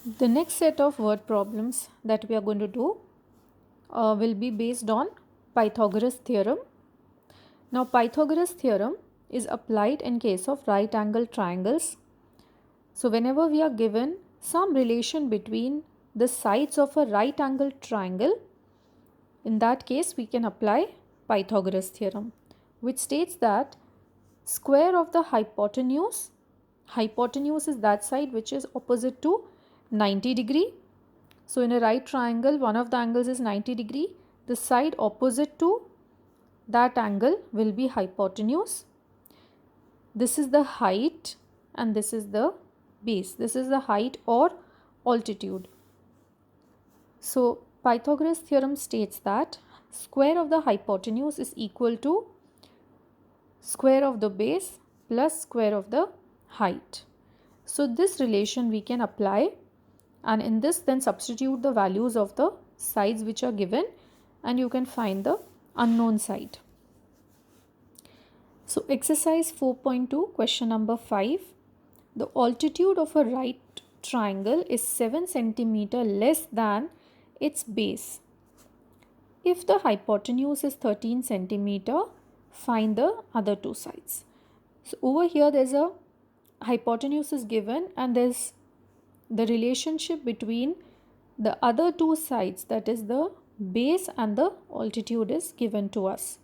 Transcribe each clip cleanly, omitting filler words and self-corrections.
The next set of word problems that we are going to do will be based on Pythagoras theorem. Now, Pythagoras theorem is applied in case of right angle triangles. So, whenever we are given some relation between the sides of a right angle triangle, in that case we can apply Pythagoras theorem, which states that square of the hypotenuse is that side which is opposite to 90 degree. So in a right triangle, one of the angles is 90 degree. The side opposite to that angle will be hypotenuse. This is the height and this is the base. This is the height or altitude. So Pythagoras theorem states that square of the hypotenuse is equal to square of the base plus square of the height. So this relation we can apply, and in this then substitute the values of the sides which are given and you can find the unknown side. So exercise 4.2 question number 5. The altitude of a right triangle is 7 cm less than its base. If the hypotenuse is 13 cm, find the other two sides. So over here there's a hypotenuse is given and there's the relationship between the other two sides, that is the base and the altitude, is given to us.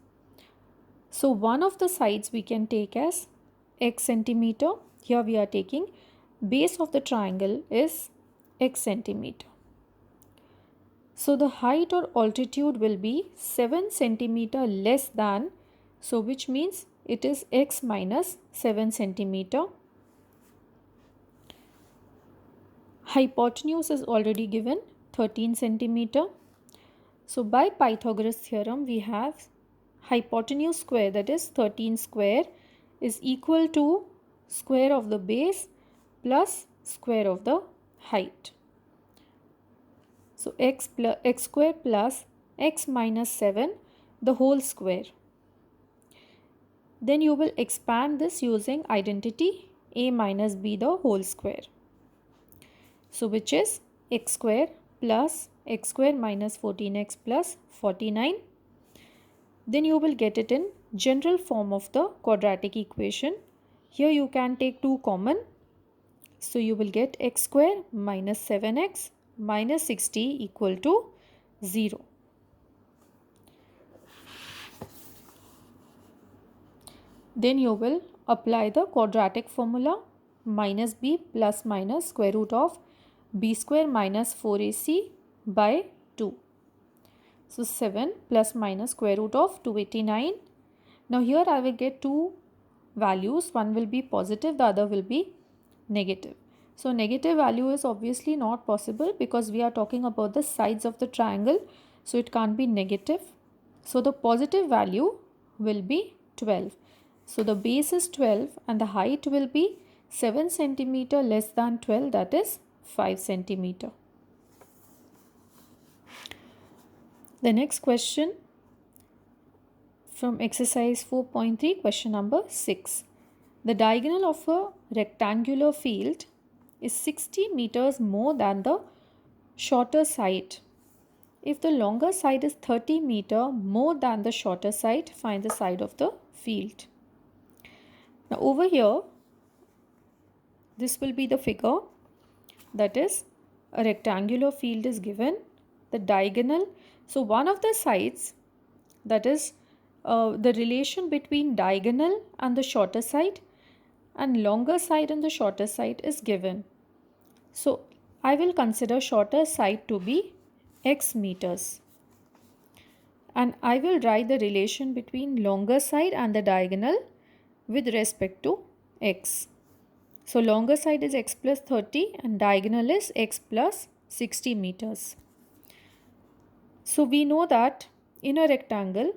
So one of the sides we can take as x centimeter. Here we are taking base of the triangle is x centimeter. So the height or altitude will be 7 centimeter less than, so which means it is x minus 7 centimeter. Hypotenuse is already given 13 centimeter. So by Pythagoras theorem we have hypotenuse square, that is 13 square, is equal to square of the base plus square of the height. So x square plus x minus 7 the whole square. Then you will expand this using identity a minus b the whole square. So which is x square plus x square minus 14x plus 49. Then you will get it in general form of the quadratic equation. Here you can take 2 common. So you will get x square minus 7x minus 60 equal to 0. Then you will apply the quadratic formula minus b plus minus square root of b square minus 4ac by 2. So 7 plus minus square root of 289. Now here I will get two values. One will be positive, the other will be negative. So negative value is obviously not possible because we are talking about the sides of the triangle. So it can't be negative. So the positive value will be 12. So the base is 12 and the height will be 7 centimeter less than 12, that is 5 centimeter. The next question from exercise 4.3, question number 6. The diagonal of a rectangular field is 60 meters more than the shorter side. If the longer side is 30 meter more than the shorter side, find the side of the field. Now over here, this will be the figure, that is a rectangular field is given, the diagonal. So one of the sides, that is the relation between diagonal and the shorter side and longer side and the shorter side is given. So I will consider shorter side to be x meters and I will write the relation between longer side and the diagonal with respect to x. So longer side is x plus 30 and diagonal is x plus 60 meters. So we know that in a rectangle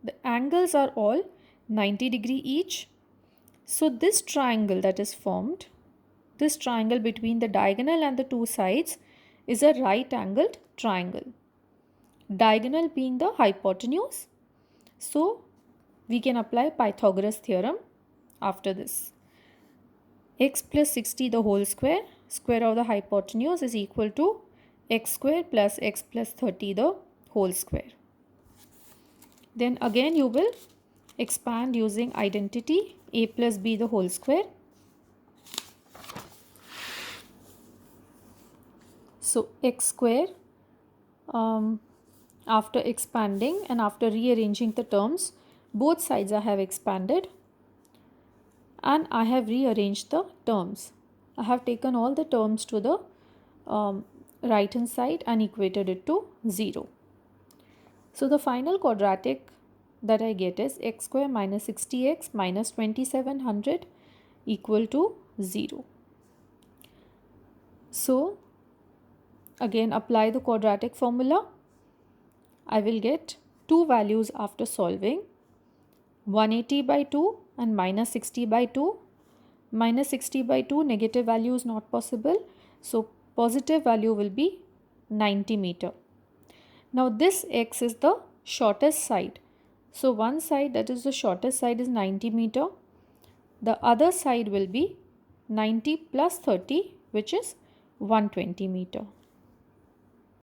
the angles are all 90 degree each. So this triangle that is formed, this triangle between the diagonal and the two sides is a right angled triangle. Diagonal being the hypotenuse. So we can apply Pythagoras theorem after this. X plus 60 the whole square square of the hypotenuse is equal to x square plus x plus 30 the whole square. Then again you will expand using identity a plus b the whole square. So x square, after expanding and after rearranging the terms, both sides I have expanded and I have rearranged the terms. I have taken all the terms to the right hand side and equated it to 0. So the final quadratic that I get is x square minus 60x minus 2700 equal to 0. So again apply the quadratic formula. I will get two values after solving, 180 by 2 and minus 60 by 2. Minus 60 by 2, negative value is not possible. So positive value will be 90 meter. Now this x is the shortest side. So one side, that is the shortest side, is 90 meter. The other side will be 90 plus 30, which is 120 meter.